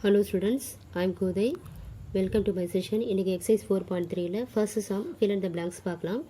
Hello students, I am Kodai. Welcome to my session. இன்னைக்கு exercise 4.3ல first sum fill in the blanks பார்க்கலாம்.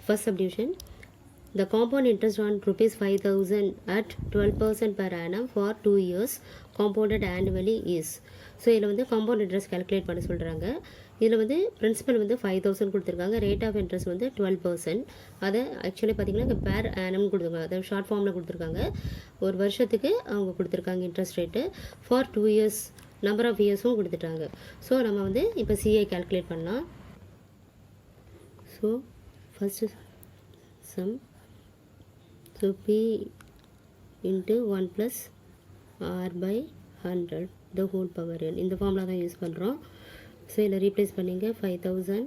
First subdivision. The compound interest on rupees 5,000 at 12% per annum for 2 years compounded annually is. So இதில் வந்து compound interest calculate பண்ண சொல்கிறாங்க. இதில் வந்து principal வந்து 5,000 கொடுத்துருக்காங்க. ரேட் ஆஃப் இன்ட்ரெஸ்ட் வந்து 12%. அதை ஆக்சுவலி பார்த்தீங்கன்னா இங்கே பேர் ஆனம் கொடுத்துருக்காங்க. அதை ஷார்ட் ஃபார்மில் கொடுத்துருக்காங்க. ஒரு வருஷத்துக்கு அவங்க கொடுத்துருக்காங்க interest rate. For 2 years number of இயர்ஸும் கொடுத்துட்டாங்க. ஸோ நம்ம வந்து இப்போ சிஐ கேல்குலேட் பண்ணலாம். So first sum so P into 1 + r by 100 the whole power n இந்த ஃபார்முலா தான் யூஸ் பண்ணுறோம். ஸோ இதில் ரீப்ளேஸ் பண்ணிங்க 5,000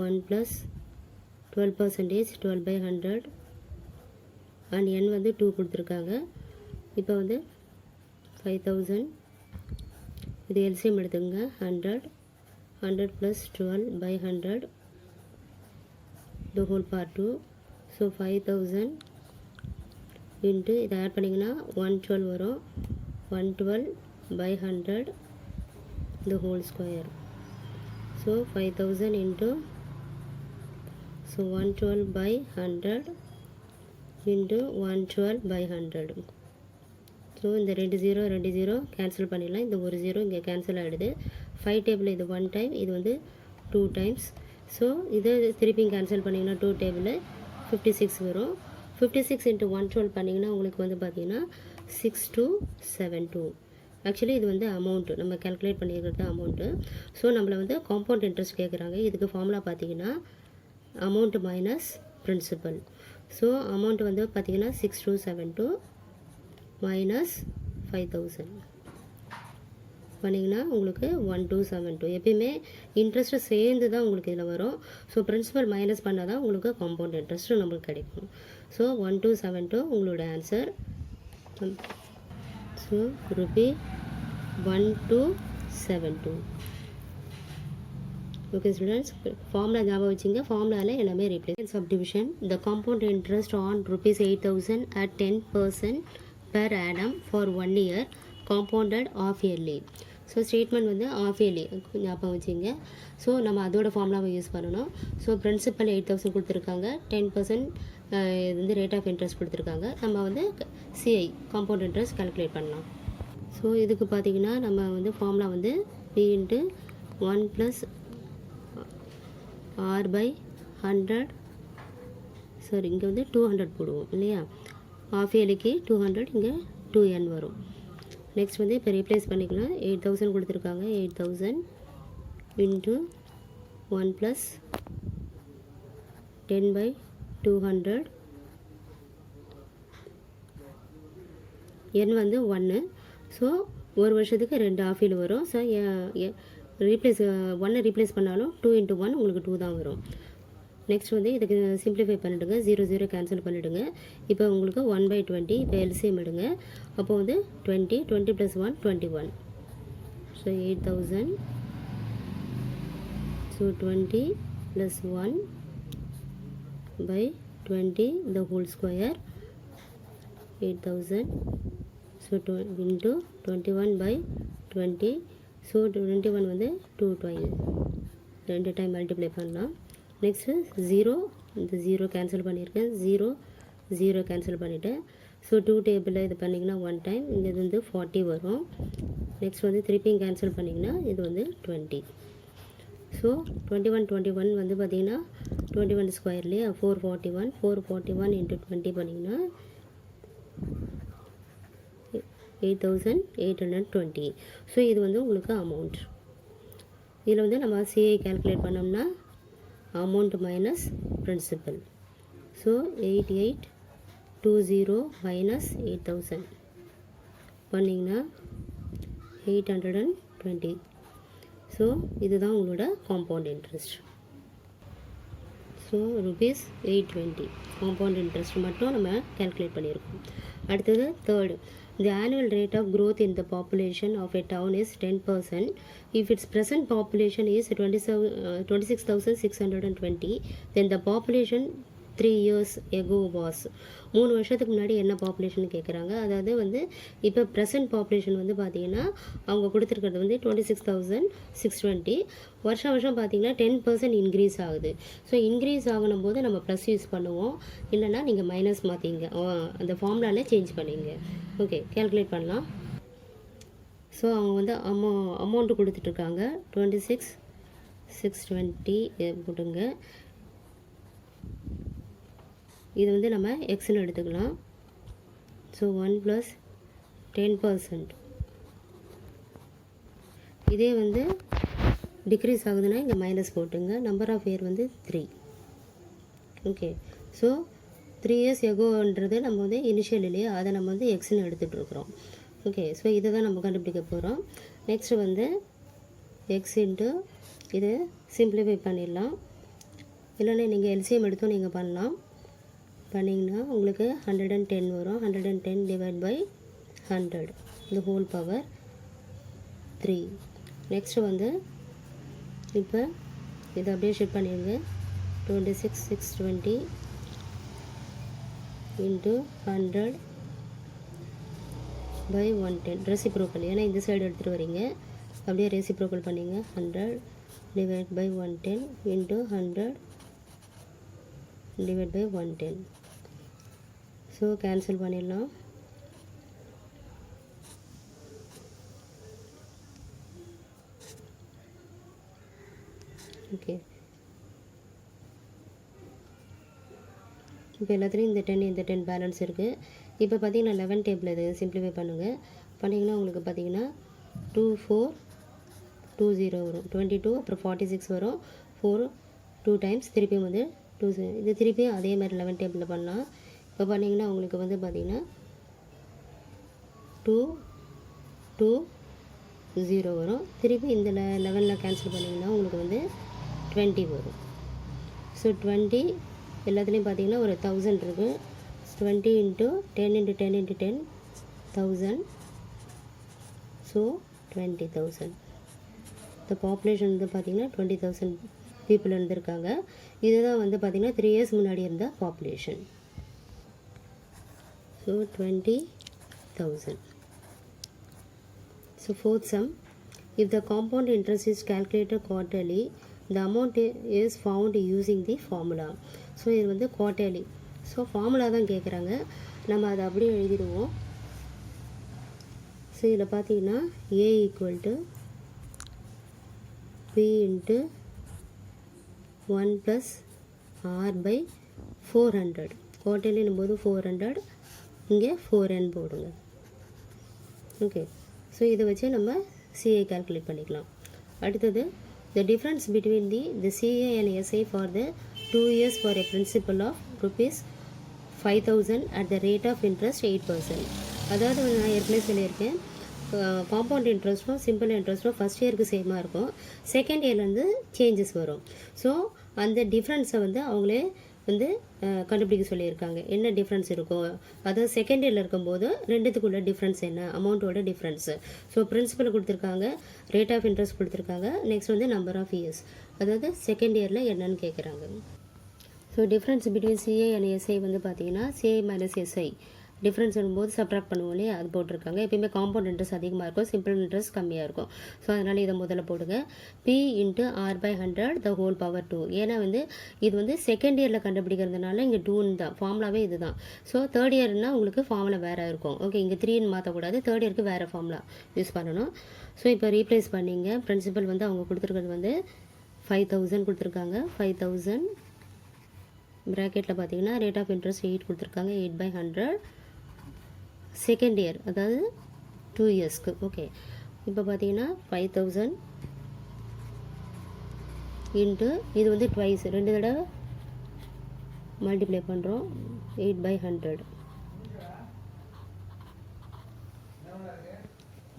1 + 12% 12/100 அண்ட் n வந்து 2 கொடுத்துருக்காங்க. இப்போ வந்து 5,000 இது எல்சிஎம் எடுத்துங்க 100 + 12/100 the whole power 2. So 5,000 into இதை ஆட் பண்ணிங்கன்னா 112 வரும். 112/100 the whole square. So 5,000 into 112/100 into 112/100. So இந்த 2 0 கேன்சல் பண்ணிடலாம். இந்த ஒரு 0 இங்கே கேன்சல் ஆகிடுது. 5 டேபிள் இது 1 டைம், இது வந்து 2 டைம்ஸ். ஸோ இதை திருப்பி கேன்சல் பண்ணிங்கன்னா 2 டேபிள் 56 வரும். 56 into 112 பண்ணிங்கன்னா உங்களுக்கு வந்து பார்த்தீங்கன்னா 6272. ஆக்சுவலி இது வந்து அமௌண்ட்டு நம்ம கேல்குலேட் பண்ணியிருக்கிறது அமௌண்ட்டு. ஸோ நம்மளை வந்து காம்பவுண்ட் இன்ட்ரெஸ்ட் கேட்குறாங்க. இதுக்கு ஃபார்முலா பார்த்தீங்கன்னா amount minus principal. So amount வந்து பார்த்தீங்கன்னா 6272 மைனஸ் 5,000 பண்ணிங்கன்னா உங்களுக்கு 1272. எப்பயுமே இன்ட்ரெஸ்ட்டு சேர்ந்து தான் உங்களுக்கு இதில் வரும். ஸோ பிரின்சிபல் மைனஸ் பண்ணால் தான் உங்களுக்கு காம்பவுண்ட் இன்ட்ரெஸ்ட்டு நம்மளுக்கு கிடைக்கும். ஸோ 1272 உங்களோட answer. So Ruby 1272. Okay students, formula ஞாபகம் வச்சுங்க. ஃபார்முலாவில் எல்லாமே replace. Subdivision the compound interest on rupees 8,000 at 10% per annum for 1 year compounded half yearly. So statement வந்து ஆஃப் இயர்லி ஞாபகம் வச்சுங்க. ஸோ நம்ம அதோட ஃபார்முலாவை யூஸ் பண்ணணும். ஸோ பிரின்சிபல் 8,000 கொடுத்துருக்காங்க. 10% இது வந்து ரேட் ஆஃப் இன்ட்ரெஸ்ட் கொடுத்துருக்காங்க. நம்ம வந்து சிஐ காம்பவுண்ட் இன்ட்ரெஸ்ட் கால்குலேட் பண்ணலாம். ஸோ இதுக்கு பார்த்தீங்கன்னா நம்ம வந்து ஃபார்முலா வந்து P into 1 + r by 100. Sorry, இங்கே வந்து 200 போடுவோம் இல்லையா. ஆஃப் இயர்லிக்கு 200, இங்கே 2n வரும். நெக்ஸ்ட் வந்து இப்போ ரீப்ளேஸ் பண்ணிக்கலாம். 8,000 கொடுத்துருக்காங்க. 8,000 இன்ட்டு 1 + 10/200 n வந்து 1. ஸோ ஒரு வருஷத்துக்கு 2 ஆஃப் இயர்லி வரும். ஸோ ரீப்ளேஸ் 1 ரீப்ளேஸ் பண்ணாலும் 2 × 1 உங்களுக்கு 2 தான் வரும். நெக்ஸ்ட் வந்து இதுக்கு சிம்பிளிஃபை பண்ணிவிடுங்க. 0 கேன்சல் பண்ணிவிடுங்க. இப்போ உங்களுக்கு 1/20. இப்போ எல்சிஎம் எடுங்க. அப்போ வந்து 20 + 1 21. So 8,000. So 20 + 1/20 the whole square. 8,000. So into 21/20. So 21 வந்து 2 டைம் 2 டைம் மல்டிப்ளை பண்ணலாம். நெக்ஸ்ட்டு 0, இந்த 0 கேன்சல் பண்ணியிருக்கேன். 0 கேன்சல் பண்ணிவிட்டேன். ஸோ 2 டேபிளில் இது பண்ணிங்கன்னா 1 டைம், இங்கே இது வந்து 40 வரும். நெக்ஸ்ட் வந்து திருப்பியும் கேன்சல் பண்ணிங்கன்னா இது வந்து 20. ஸோ 21 வந்து பார்த்திங்கன்னா 21 ஸ்கொயர்லேயே 441. 441 × 20 பண்ணிங்கன்னா 8,820. ஸோ இது வந்து உங்களுக்கு அமௌண்ட். இதில் வந்து நம்ம சிஐ கேல்குலேட் பண்ணோம்னா amount minus principal. So 8820 minus 8,000 பண்ணிங்கன்னா 820. ஸோ இதுதான் உங்களோட compound interest. So ₹820 compound interest மட்டும் நம்ம கேல்குலேட் பண்ணியிருக்கோம். அடுத்தது third. The annual rate of growth in the population of a town is 10%. If its present population is 26,620, then the population 3 years ago was. 3 வருஷத்துக்கு முன்னாடி என்ன population கேட்குறாங்க. அதாவது வந்து இப்போ ப்ரெசன்ட் பாப்புலேஷன் வந்து பார்த்தீங்கன்னா அவங்க கொடுத்துருக்கிறது வந்து 26,620. வருஷம் பார்த்தீங்கன்னா 10% இன்க்ரீஸ் ஆகுது. ஸோ இன்க்ரீஸ் ஆகணும் போது நம்ம ப்ளஸ் யூஸ் பண்ணுவோம், இல்லைனா நீங்கள் மைனஸ் மாற்றிங்க, அந்த ஃபார்முலாவில் சேஞ்ச் பண்ணிங்க. ஓகே, கேல்குலேட் பண்ணலாம். ஸோ அவங்க வந்து அமௌண்ட்டு கொடுத்துட்ருக்காங்க 26,620 போட்டுங்க. இது வந்து நம்ம எக்ஸ்னு எடுத்துக்கலாம். ஸோ 1 + 10%. இதே வந்து டிக்ரீஸ் ஆகுதுன்னா இங்கே மைனஸ் போட்டுங்க. நம்பர் ஆஃப் இயர் வந்து 3. ஓகே, ஸோ 3 years எகோன்றது நம்ம வந்து இனிஷியல் இல்லையா, அதை நம்ம வந்து எக்ஸ்னு எடுத்துகிட்ருக்குறோம். ஓகே, ஸோ இதை தான் நம்ம கண்டுபிடிக்க போகிறோம். நெக்ஸ்ட்டு வந்து எக்ஸ் இன்ட்டு இது சிம்பிளிஃபை பண்ணிடலாம். இல்லைன்னா நீங்கள் எல்சிஎம் எடுத்தும் நீங்கள் பண்ணலாம். பண்ணிங்கன்னா உங்களுக்கு 110 வரும். 110 டிவைட் பை 100 இந்த ஹோல் பவர் 3. நெக்ஸ்ட்டு வந்து இப்போ இதை அப்படியே ஷிஃப்ட் பண்ணிடுங்க. 26,620 இன்ட்டு 100 பை 110 ரெசிப்ரோக்கல். ஏன்னா இந்த சைடு எடுத்துகிட்டு வரீங்க, அப்படியே ரெசிப்ரோக்கல் பண்ணிங்க. 100 divide by 110 into 100 divide by 110. So cancel பண்ணிடலாம். ஓகே, இப்போ எல்லாத்துலேயும் இந்த 10 பேலன்ஸ் இருக்குது. இப்போ பார்த்தீங்கன்னா 11 டேபிள் இது சிம்பிளிஃபை பண்ணுங்கள். பண்ணிங்கன்னா உங்களுக்கு பார்த்தீங்கன்னா 2420 வரும். 22 அப்புறம் 46 வரும். 4 2 டைம்ஸ் திருப்பியும் வந்து 2 இது திருப்பியும் அதே மாதிரி 11 டேபிளில் பண்ணலாம். இப்போ பண்ணிங்கன்னா உங்களுக்கு வந்து பார்த்தீங்கன்னா 220 வரும். திருப்பி இந்த 11ல் கேன்சல் பண்ணிங்கன்னா உங்களுக்கு வந்து 20 வரும். ஸோ 20 எல்லாத்துலேயும் பார்த்தீங்கன்னா ஒரு 1000 இருக்குது. 20 × 10 × 10 × 10 1000. ஸோ 20,000. இந்த பாப்புலேஷன் வந்து பார்த்திங்கன்னா 20,000 பீப்புள் இருந்திருக்காங்க. இதுதான் வந்து பார்த்திங்கன்னா 3 years முன்னாடி இருந்த population. So 20,000. So fourth sum, if the compound interest is calculated quarterly, the amount is found using the formula. So இது வந்து குவார்ட்டர்லி. ஸோ ஃபார்முலா தான் கேட்குறாங்க, நம்ம அதை அப்படியே எழுதிடுவோம். ஸோ இதில் பார்த்தீங்கன்னா A = P × 1 + R/400. குவார்ட்டர்லின்னும் போது 400, இங்கே 4n போடுங்க. ஓகே, ஸோ இதை வச்சு நம்ம CA கால்குலேட் பண்ணிக்கலாம். அடுத்தது the difference between the CA and SI for the 2 years for a principal of ₹5,000 at the rate of interest 8%. அதாவது நான் ஏற்கனவே சொல்லியிருக்கேன், காம்பவுண்ட் இன்ட்ரெஸ்ட்டும் சிம்பிள் இன்ட்ரெஸ்ட்டும் ஃபஸ்ட் இயருக்கு சேமாக இருக்கும், செகண்ட் இயர்லேருந்து சேஞ்சஸ் வரும். ஸோ அந்த டிஃப்ரென்ஸை வந்து அவங்களே வந்து கண்டுபிடிக்க சொல்லியிருக்காங்க. என்ன டிஃப்ரென்ஸ் இருக்கும், அதாவது செகண்ட் இயரில் இருக்கும்போது ரெண்டுத்துக்குள்ள டிஃப்ரென்ஸ் என்ன, அமௌண்ட்டோட டிஃப்ரென்ஸு. ஸோ பிரின்சிபல் கொடுத்துருக்காங்க, ரேட் ஆஃப் இன்ட்ரெஸ்ட் கொடுத்துருக்காங்க, நெக்ஸ்ட் வந்து நம்பர் ஆஃப் இயர்ஸ், அதாவது செகண்ட் இயரில் என்னன்னு கேட்குறாங்க. So difference between CA and SI வந்து பார்த்தீங்கன்னா சிஏ மைனஸ் எஸ்ஐ டிஃப்ரென்ஸ் வரும்போது சப்ட்ராக்ட் பண்ணுவோம் இல்லையா, அது போட்டிருக்காங்க. எப்பயுமே காம்பவுண்ட் இன்ட்ரெஸ்ட் அதிகமாக இருக்கும், சிம்பிள் இன்ட்ரெஸ்ட் கம்மியாக இருக்கும். ஸோ அதனால் இதை முதல்ல போடுங்க. P × R/100 the whole power 2. ஏன்னா வந்து இது வந்து செகண்ட் இயரில் கண்டுபிடிக்கிறதுனால இங்கே 2ன்னு தான் ஃபார்முலாவே இது தான். ஸோ தேர்ட் இயர்னால் உங்களுக்கு ஃபார்முலா வேறு இருக்கும். ஓகே, இங்கே 3ன்னு மாற்றக்கூடாது, தேர்ட் இயருக்கு வேறு ஃபார்முலா யூஸ் பண்ணணும். ஸோ இப்போ ரீப்ளேஸ் பண்ணிங்க. பிரின்சிபல் வந்து அவங்க கொடுத்துருக்கிறது வந்து 5,000 கொடுத்துருக்காங்க. 5,000 ப்ராக்கெட்டில் பார்த்தீங்கன்னா ரேட் ஆஃப் இன்ட்ரெஸ்ட் 8 கொடுத்துருக்காங்க. 8/100 செகண்ட் இயர், அதாவது 2 இயர்ஸ்க்கு. ஓகே, இப்போ பார்த்தீங்கன்னா 5,000 இன்ட்டு இது வந்து ட்வைஸ், 2 தடவை மல்டிப்ளை பண்ணுறோம். 8/100.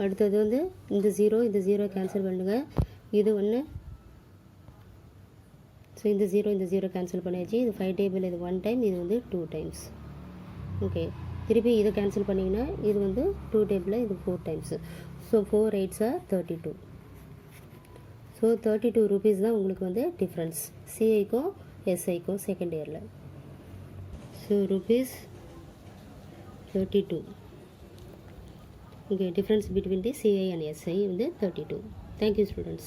அடுத்தது வந்து இந்த 0 கேன்சல் பண்ணுங்கள். இது ஒன்று. ஸோ இந்த 0 கேன்சல் பண்ணியாச்சு. இது 5 டேபிள், இது 1 டைம், இது வந்து 2 டைம்ஸ். ஓகே, திருப்பி இதை கேன்சல் பண்ணிங்கன்னா இது வந்து 2 டேபிளில் இது 4 times. So 4 8s are 32. So 32 rupees தான் உங்களுக்கு வந்து டிஃப்ரென்ஸ் சிஐக்கும் எஸ்ஐக்கும் செகண்ட் இயரில். So rupees 32. Okay, difference between the CI and SI வந்து 32. Thank you students.